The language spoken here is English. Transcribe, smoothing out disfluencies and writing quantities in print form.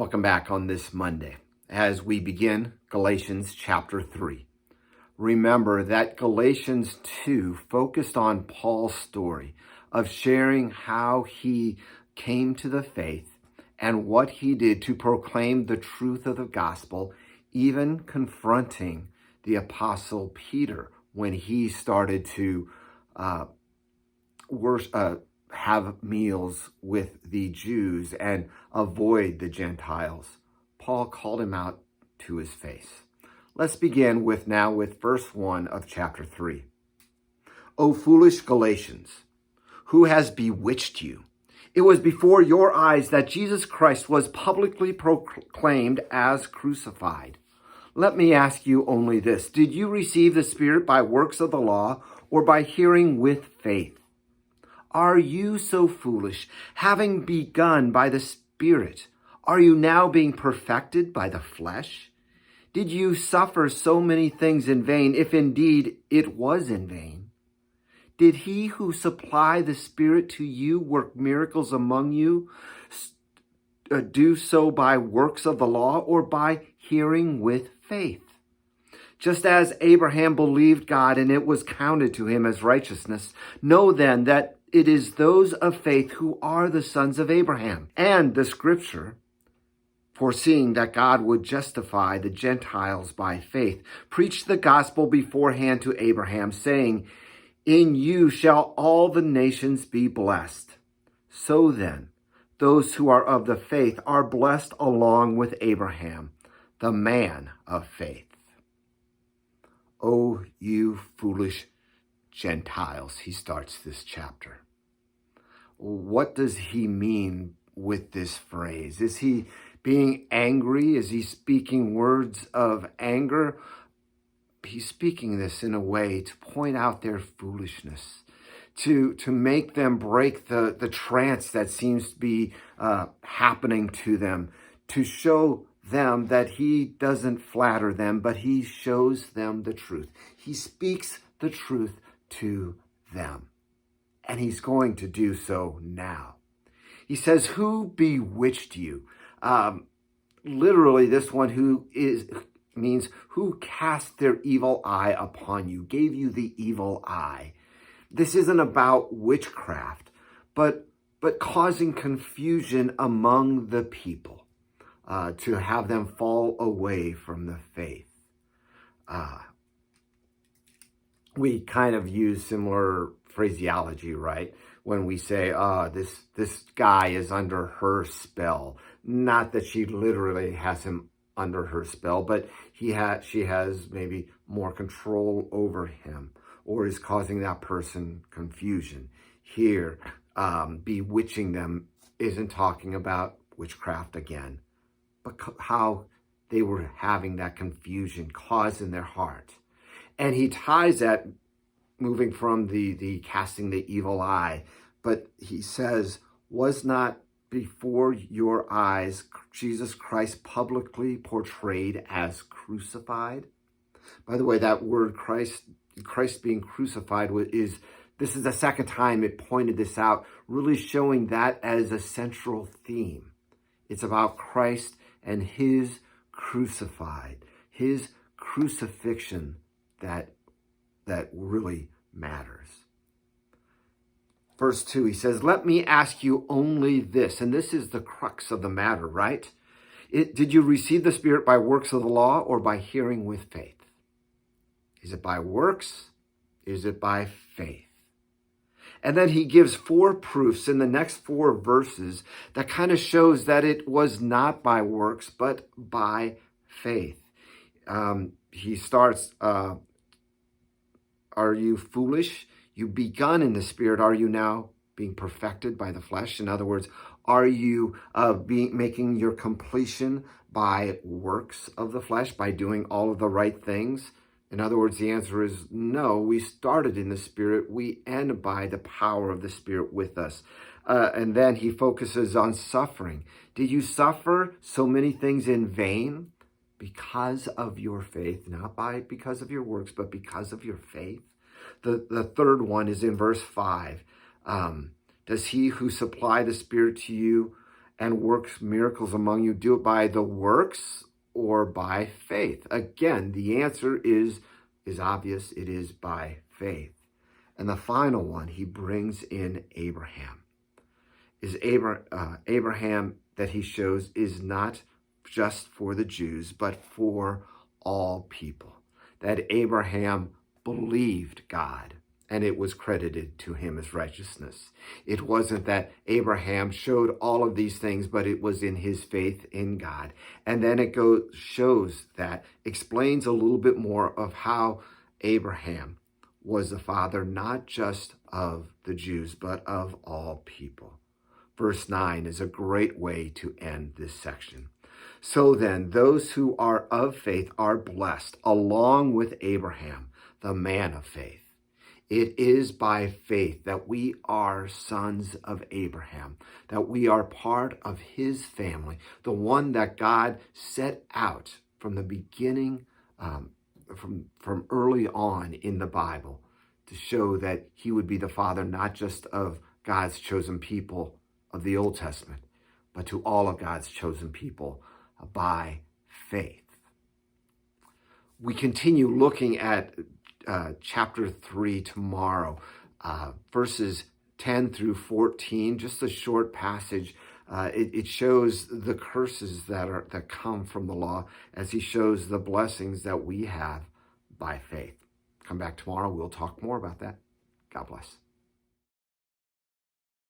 Welcome back on this Monday as we begin Galatians chapter 3. Remember that Galatians 2 focused on Paul's story of sharing how he came to the faith and what he did to proclaim the truth of the gospel, even confronting the apostle Peter when he started to have meals with the Jews and avoid the Gentiles. Paul called him out to his face. Let's begin with verse 1 of chapter 3. O foolish Galatians, who has bewitched you? It was before your eyes that Jesus Christ was publicly proclaimed as crucified. Let me ask you only this. Did you receive the Spirit by works of the law or by hearing with faith? Are you so foolish? Having begun by the Spirit, are you now being perfected by the flesh? Did you suffer so many things in vain, if indeed it was in vain? Did he who supplied the Spirit to you work miracles among you, do so by works of the law or by hearing with faith? Just as Abraham believed God and it was counted to him as righteousness, know then that it is those of faith who are the sons of Abraham. And the scripture, foreseeing that God would justify the Gentiles by faith, preached the gospel beforehand to Abraham, saying, in you shall all the nations be blessed. So then, those who are of the faith are blessed along with Abraham, the man of faith. O you foolish Gentiles, he starts this chapter. What does he mean with this phrase? Is he being angry? Is he speaking words of anger? He's speaking this in a way to point out their foolishness, to make them break the trance that seems to be happening to them, to show them that he doesn't flatter them, but he shows them the truth. He speaks the truth to them, and he's going to do so now. He says, who bewitched you? Literally, this one means who cast their evil eye upon you, gave you the evil eye. This isn't about witchcraft, but causing confusion among the people, to have them fall away from the faith. We kind of use similar phraseology, right? When we say, this guy is under her spell. Not that she literally has him under her spell, but she has maybe more control over him or is causing that person confusion. Here, bewitching them isn't talking about witchcraft again, but how they were having that confusion caused in their heart. And he ties that, moving from the casting the evil eye, but he says, was not before your eyes Jesus Christ publicly portrayed as crucified? By the way, that word Christ being crucified this is the second time it pointed this out, really showing that as a central theme. It's about Christ and his crucified, his crucifixion that really matters. Verse 2, he says, let me ask you only this, and this is the crux of the matter, right? Did you receive the Spirit by works of the law or by hearing with faith? Is it by works? Is it by faith? And then he gives 4 proofs in the next 4 verses that kind of shows that it was not by works, but by faith. He starts, are you foolish? You begun in the Spirit. Are you now being perfected by the flesh? In other words, are you making your completion by works of the flesh, by doing all of the right things? In other words, the answer is no. We started in the Spirit. We end by the power of the Spirit with us. And then he focuses on suffering. Did you suffer so many things in vain because of your faith? Not because of your works, but because of your faith. The third one is in verse 5. Does he who supplied the Spirit to you and works miracles among you, do it by the works or by faith? Again, the answer is obvious. It is by faith. And the final one, he brings in Abraham. Abraham that he shows is not just for the Jews, but for all people. That Abraham believed God, and it was credited to him as righteousness. It wasn't that Abraham showed all of these things, but it was in his faith in God. And then it explains a little bit more of how Abraham was the father, not just of the Jews, but of all people. Verse 9 is a great way to end this section. So then, those who are of faith are blessed, along with Abraham, the man of faith. It is by faith that we are sons of Abraham, that we are part of his family, the one that God set out from the beginning, from early on in the Bible, to show that he would be the father not just of God's chosen people of the Old Testament, but to all of God's chosen people by faith. We continue looking at chapter 3 tomorrow, verses 10 through 14, just a short passage. It shows the curses that come from the law, as he shows the blessings that we have by faith. Come back tomorrow. We'll talk more about that. God bless.